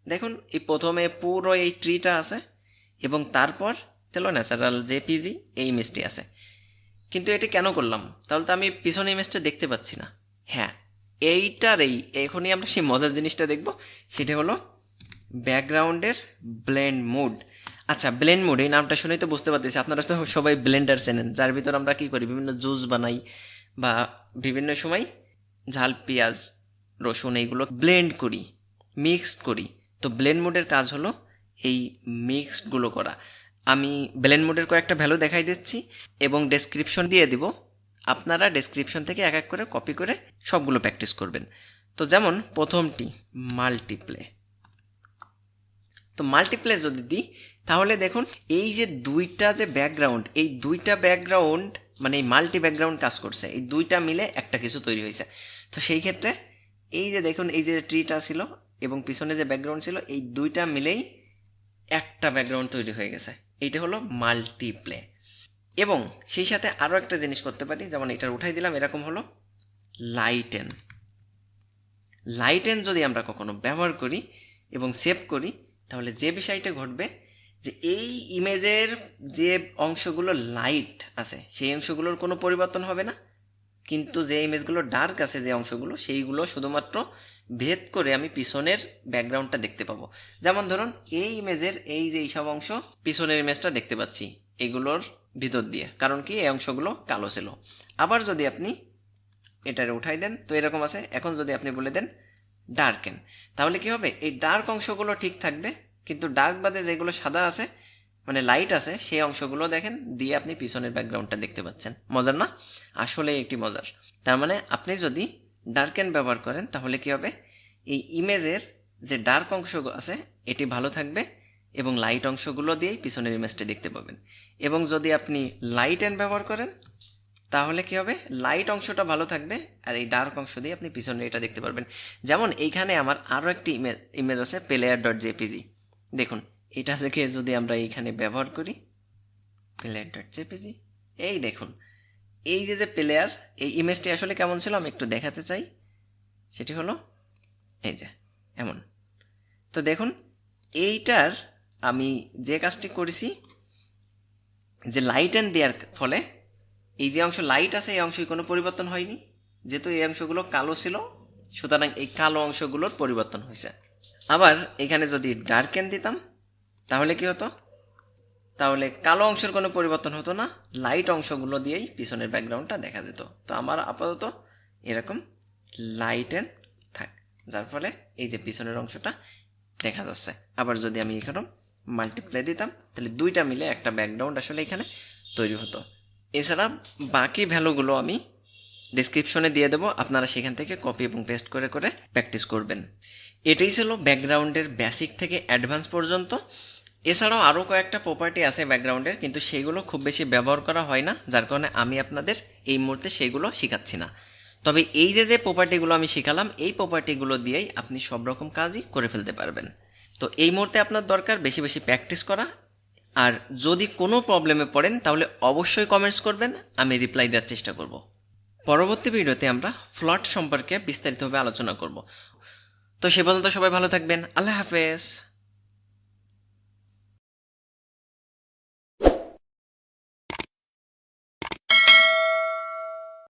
দেখুন, এই প্রথমে পুরো এই ট্রিটা আছে এবং তারপর চলো ন্যাচারাল জেপিজি এই ইমেজটি আছে, কিন্তু এটি কেন করলাম? তাহলে তো আমি পিছনে ইমেজটা দেখতে পাচ্ছি না। হ্যাঁ, এখনই আমরা সেই মজার জিনিসটা দেখব, সেটা হলো ব্যাকগ্রাউন্ডের ব্লেন্ড মোড। আচ্ছা, ব্লেন্ড মোড এই নামটা শুনেই তো বুঝতে পারতেছি আপনারা তো সবাই ব্লেন্ডার চেনেন, যার ভিতর আমরা কি করি, বিভিন্ন জুস বানাই বা বিভিন্ন সময় ঝাল পেঁয়াজ রসুন এইগুলো ব্লেন্ড করি, মিক্সড করি। তো ব্লেন্ড মোডের কাজ হলো এই মিক্সডগুলো করা। আমি ব্লেন্ড মোডের কয়েকটা ভ্যালু দেখাই দিচ্ছি এবং ডেসক্রিপশন দিয়ে দিব, আপনারা ডেসক্রিপশন থেকে এক এক করে কপি করে সবগুলো প্র্যাকটিস করবেন। তো যেমন প্রথমটি মাল্টিপ্লে, তো মাল্টিপ্লে যদি দিই তাহলে দেখুন এই যে দুইটা যে ব্যাকগ্রাউন্ড, এই দুইটা ব্যাকগ্রাউন্ড মানে এই মাল্টি ব্যাকগ্রাউন্ড কাজ করছে, এই দুইটা মিলে একটা কিছু তৈরি হয়েছে। তো সেই ক্ষেত্রে এই যে দেখুন এই যে ট্রিটা ছিল এবং পিছনে যে ব্যাকগ্রাউন্ড ছিল, এই দুইটা মিলেই একটা ব্যাকগ্রাউন্ড তৈরি হয়ে গেছে। এইটা হলো মাল্টিপ্লে। এবং সেই সাথে আরও একটা জিনিস করতে পারি, যেমন এটার উঠাই দিলাম, এরকম হলো লাইটেন। লাইটেন যদি আমরা কখনো ব্যবহার করি এবং সেভ করি তাহলে যে বিষয়টা ঘটবে যে এই ইমেজের যে অংশগুলো লাইট আছে সেই অংশগুলোর কোনো পরিবর্তন হবে না, কিন্তু যে ইমেজগুলো ডার্ক আছে যে অংশগুলো সেইগুলো শুধুমাত্র ভেদ করে আমি পিছনের ব্যাকগ্রাউন্ডটা দেখতে পাবো। যেমন ধরুন এই ইমেজের এই যে এইসব অংশ পিছনের ইমেজটা দেখতে পাচ্ছি এগুলোর ভিতর দিয়ে, কারণ কি এই অংশগুলো কালো ছিল। আবার যদি আপনি এটারে উঠাই দেন তো এরকম আছে। এখন যদি আপনি বলে দেন ডার্কেন, তাহলে কি হবে, এই ডার্ক অংশগুলো ঠিক থাকবে, কিন্তু ডার্ক বাদে যেগুলো সাদা আছে মানে লাইট আছে সেই অংশগুলো দেখেন দিয়ে আপনি পিছনের ব্যাকগ্রাউন্ডটা দেখতে পাচ্ছেন। মজার না? আসলে একটি মজার। তার মানে আপনি যদি ডার্কেন ব্যবহার করেন তাহলে কি হবে, এই ইমেজের যে ডার্ক অংশ আছে এটি ভালো থাকবে এবং লাইট অংশগুলো দিয়েই পিছনের ইমেজটা দেখতে পাবেন। এবং যদি আপনি লাইট এন ব্যবহার করেন তাহলে কি হবে, লাইট অংশটা ভালো থাকবে আর এই ডার্ক অংশ দিয়ে আপনি পিছনে এটা দেখতে পারবেন। যেমন এইখানে আমার আরও একটি ইমেজ আছে player.jpg, দেখুন এটা থেকে যদি আমরা এইখানে ব্যবহার করি player.jpg, এই দেখুন এই যে প্লেয়ার, এই ইমেজটি আসলে কেমন ছিল আমি একটু দেখাতে চাই। সেটি হলো এই যে এমন। তো দেখুন এইটার আমি যে কাজটি করেছি যে লাইট এন দেওয়ার ফলে এই যে অংশ লাইট আছে এই অংশে কোনো পরিবর্তন হয়নি, যেহেতু এই অংশগুলো কালো ছিল সুতরাং এই কালো অংশগুলোর পরিবর্তন হয়েছে। আবার এখানে যদি ডার্কেন দিতাম তাহলে কি হতো, তাহলে কালো অংশের কোনো পরিবর্তন হতো না, লাইট অংশগুলো দিয়েই পিছনের ব্যাকগ্রাউন্ডটা দেখা যেত। তো আমার আপাতত এরকম লাইটেন থাক, যার ফলে এই যে পিছনের অংশটা দেখা যাচ্ছে। আবার যদি আমি এখানে মাল্টিপ্লে দিতাম তাহলে দুইটা মিলে একটা ব্যাকগ্রাউন্ড আসলে এখানে তৈরি হতো। এছাড়া বাকি ভ্যালুগুলো আমি ডেসক্রিপশনে দিয়ে দেবো, আপনারা সেখান থেকে কপি এবং পেস্ট করে করে প্র্যাকটিস করবেন। এটাই ছিল ব্যাকগ্রাউন্ডের বেসিক থেকে অ্যাডভান্স পর্যন্ত। এছাড়াও আরও কয়েকটা প্রপার্টি আছে ব্যাকগ্রাউন্ডের, কিন্তু সেইগুলো খুব বেশি ব্যবহার করা হয় না, যার কারণে আমি আপনাদের এই মুহূর্তে সেইগুলো শেখাচ্ছি না। তবে এই যে প্রপার্টিগুলো আমি শেখালাম এই প্রপার্টিগুলো দিয়েই আপনি সব রকম কাজই করে ফেলতে পারবেন। তো এই মুহূর্তে আপনার দরকার বেশি বেশি প্র্যাকটিস করা। আর যদি কোনো প্রবলেমে পড়েন তাহলে অবশ্যই কমেন্টস করবেন, আমি রিপ্লাই দেওয়ার চেষ্টা করব। পরবর্তী ভিডিওতে আমরা ফ্লট সম্পর্কে বিস্তারিতভাবে আলোচনা করব। তো সে পর্যন্ত সবাই ভালো থাকবেন। আল্লাহ হাফেজ।